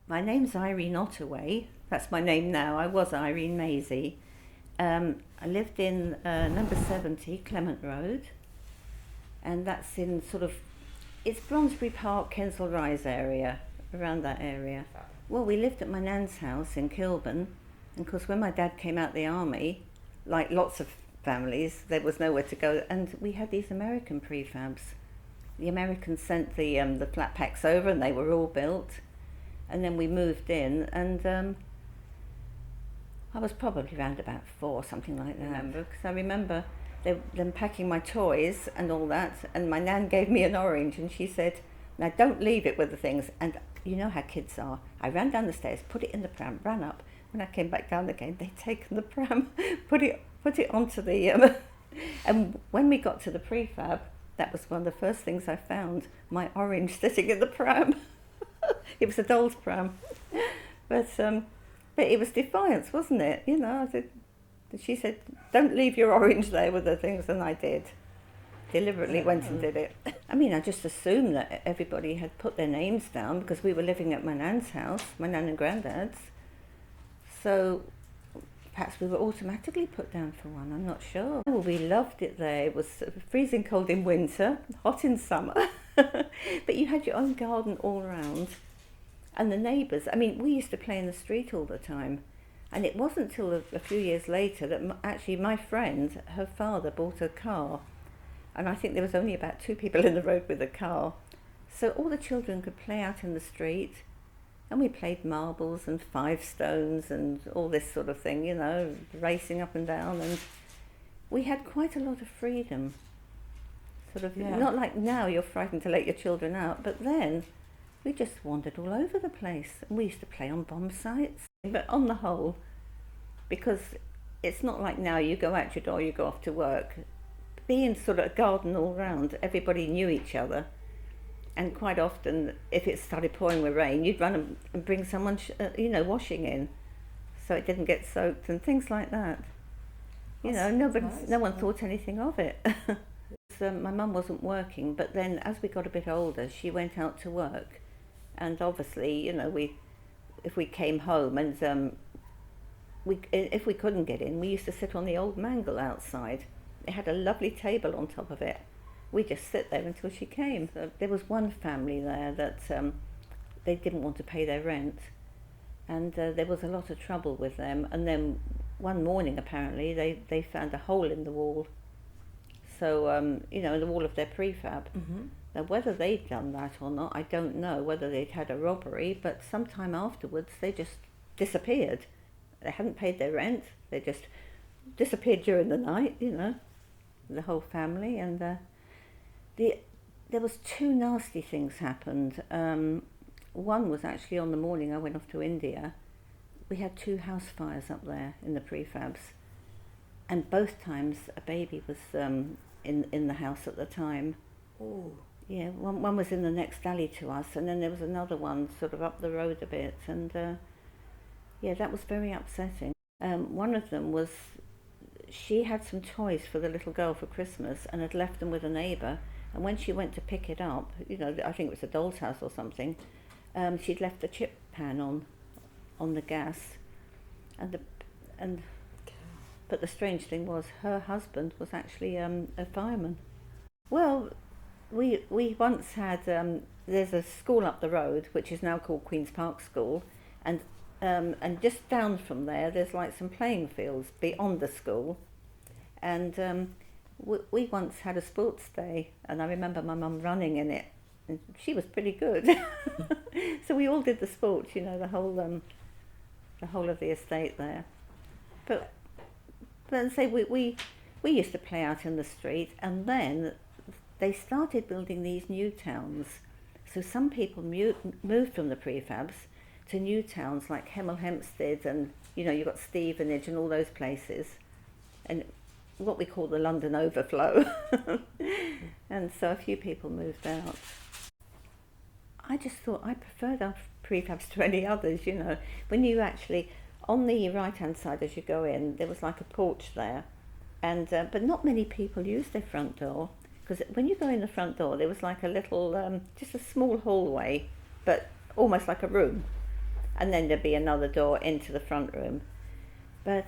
My name's Irene Ottaway. That's my name now. I was Irene Maisie. I lived in number 70 Clement Road, and that's in sort of, it's Bronsbury Park, Kensal Rise area, around that area. Well, we lived at my nan's house in Kilburn, and of course when my dad came out the army, like lots of families, there was nowhere to go, and we had these American prefabs. The Americans sent the flat packs over, and they were all built. And then we moved in, and I was probably around about 4, something like that. Because I remember them packing my toys and all that, and my nan gave me an orange, and she said, "Now don't leave it with the things." And you know how kids are. I ran down the stairs, put it in the pram, ran up. When I came back down again, they'd taken the pram, put it onto the. And when we got to the prefab, that was one of the first things I found. My orange sitting in the pram. It was a doll's pram, but it was defiance, wasn't it? You know, she said, "Don't leave your orange there with the things," and I did. Deliberately went and did it. I mean, I just assumed that everybody had put their names down because we were living at my nan's house, my nan and granddad's. So perhaps we were automatically put down for one. I'm not sure. Oh, we loved it there. It was freezing cold in winter, hot in summer. But you had your own garden all around. And the neighbours, I mean, we used to play in the street all the time. And it wasn't till a few years later that actually my friend, her father bought a car. And I think there was only about 2 people in the road with a car. So all the children could play out in the street. And we played marbles and 5 stones and all this sort of thing, you know, racing up and down. And we had quite a lot of freedom. Sort of, not like now you're frightened to let your children out, but then we just wandered all over the place. And we used to play on bomb sites. But on the whole, because it's not like now you go out your door, you go off to work. Being sort of a garden all round, everybody knew each other. And quite often, if it started pouring with rain, you'd run and bring someone, washing in, so it didn't get soaked and things like that. No one thought anything of it. So my mum wasn't working, but then as we got a bit older, she went out to work, and obviously, if we came home and if we couldn't get in, we used to sit on the old mangle outside. It had a lovely table on top of it. We just sit there until she came. So there was one family there that they didn't want to pay their rent, and there was a lot of trouble with them. And then one morning, apparently, they found a hole in the wall. So, in the wall of their prefab. Mm-hmm. Now, whether they'd done that or not, I don't know, whether they'd had a robbery, but sometime afterwards they just disappeared. They hadn't paid their rent, they just disappeared during the night, the whole family. And there was 2 nasty things happened. One was actually on the morning I went off to India. We had 2 house fires up there in the prefabs, and both times a baby was in the house at the time. Oh. Yeah, one was in the next alley to us, and then there was another one sort of up the road a bit, and that was very upsetting. One of them was, she had some toys for the little girl for Christmas and had left them with a neighbour, and when she went to pick it up, I think it was a doll's house or something, she'd left the chip pan on the gas, but the strange thing was her husband was actually a fireman. Well, we once had, there's a school up the road which is now called Queen's Park School, and just down from there there's like some playing fields beyond the school, and we once had a sports day, and I remember my mum running in it, and she was pretty good. So we all did the sports, the whole of the estate there. But say we used to play out in the street, and then they started building these new towns. So some people moved from the prefabs to new towns like Hemel Hempstead, and you've got Stevenage and all those places, and what we call the London overflow. And so a few people moved out. I just thought I preferred our prefabs to any others. When you actually, on the right hand side as you go in, there was like a porch there, and but not many people used their front door, because when you go in the front door there was like a little just a small hallway, but almost like a room, and then there'd be another door into the front room. But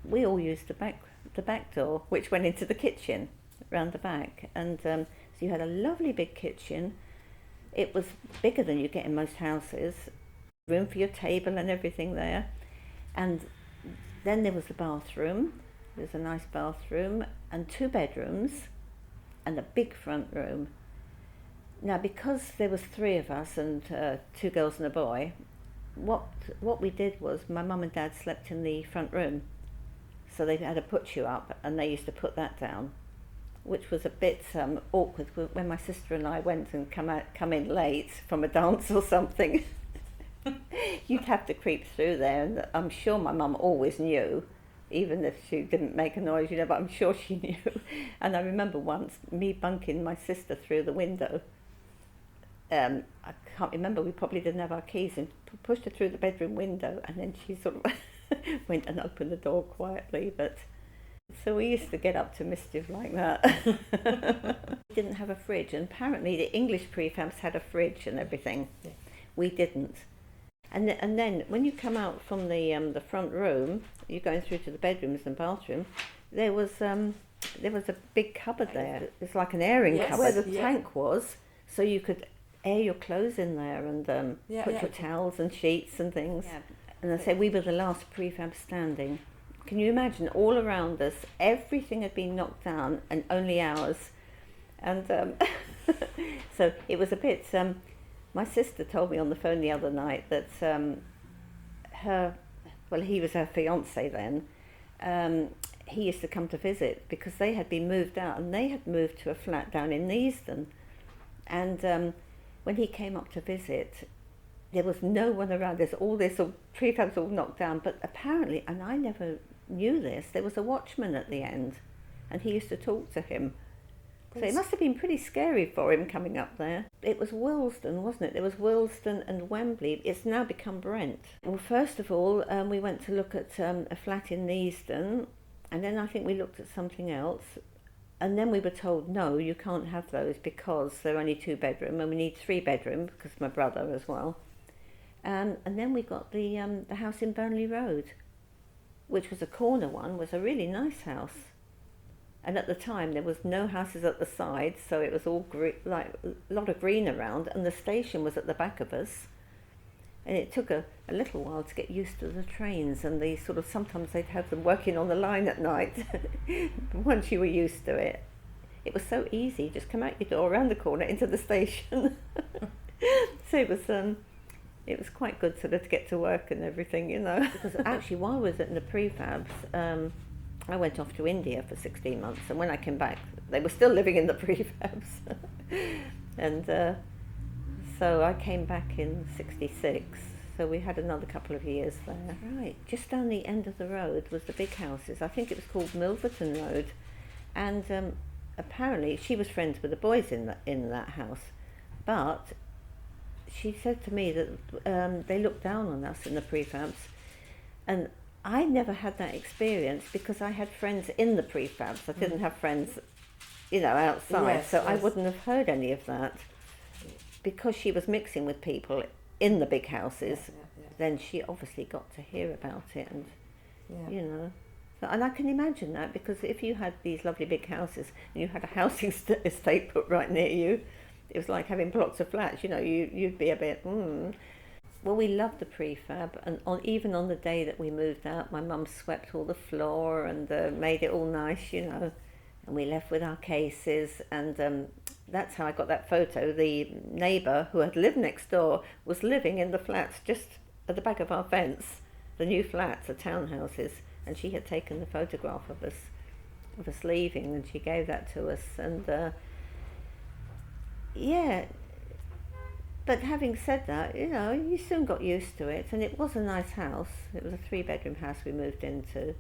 we all used the back door, which went into the kitchen round the back, and so you had a lovely big kitchen. It was bigger than you get in most houses, room for your table and everything there. And then there was the bathroom. There was a nice bathroom and 2 bedrooms and a big front room. Now, because there was 3 of us and 2 girls and a boy, what we did was my mum and dad slept in the front room. So they had to put you up, and they used to put that down, which was a bit awkward when my sister and I went and come in late from a dance or something. You'd have to creep through there, and I'm sure my mum always knew, even if she didn't make a noise, but I'm sure she knew. And I remember once me bunking my sister through the window. I can't remember, we probably didn't have our keys, and pushed her through the bedroom window, and then she sort of went and opened the door quietly. But so we used to get up to mischief like that. We didn't have a fridge, and apparently the English prefabs had a fridge and everything. Yeah. We didn't. And then when you come out from the front room, you're going through to the bedrooms and bathroom. There was a big cupboard there. It's like an airing cupboard where the tank was, so you could air your clothes in there and put your towels and sheets and things. Yeah. And I say we were the last prefab standing. Can you imagine? All around us, everything had been knocked down, and only ours. And so it was a bit. My sister told me on the phone the other night that he was her fiance then. He used to come to visit because they had been moved out, and they had moved to a flat down in Neasden. And when he came up to visit, there was no one around. There's all this prefabs all knocked down, but apparently, and I never knew this, there was a watchman at the end, and he used to talk to him. So it must have been pretty scary for him coming up there. It was Willesden, wasn't it? There was Willesden and Wembley. It's now become Brent. Well, first of all, we went to look at a flat in Neasden, and then I think we looked at something else. And then we were told, no, you can't have those because they're only 2 bedroom, and we need 3 bedroom because my brother as well. And then we got the house in Burnley Road, which was a corner one, was a really nice house. And at the time, there was no houses at the side, so it was all like a lot of green around, and the station was at the back of us. And it took a little while to get used to the trains, and sometimes they'd have them working on the line at night. Once you were used to it, it was so easy. Just come out your door, around the corner, into the station. So it was quite good to get to work and everything, Because actually, while I was in the prefabs, I went off to India for 16 months, and when I came back, they were still living in the prefabs. And so I came back in 66, so we had another couple of years there. Right, just down the end of the road was the big houses. I think it was called Milverton Road, and apparently she was friends with the boys in that house, but she said to me that they looked down on us in the prefabs, and I never had that experience because I had friends in the prefabs. I didn't have friends, outside, so I wouldn't have heard any of that. Because she was mixing with people in the big houses, then she obviously got to hear about it, and So, and I can imagine that, because if you had these lovely big houses and you had a housing estate put right near you, it was like having blocks of flats. You'd be a bit. Well, we loved the prefab, and even on the day that we moved out, my mum swept all the floor and made it all nice, and we left with our cases, and that's how I got that photo. The neighbour who had lived next door was living in the flats just at the back of our fence, the new flats, the townhouses, and she had taken the photograph of us leaving, and she gave that to us, and But having said that, you soon got used to it, and it was a nice house. It was a 3-bedroom house we moved into.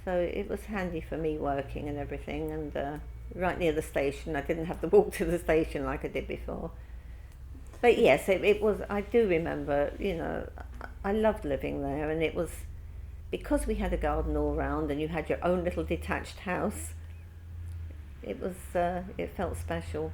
So it was handy for me working and everything, and right near the station. I didn't have to walk to the station like I did before. But yes, it was, I do remember, I loved living there, and it was, because we had a garden all round and you had your own little detached house, it felt special.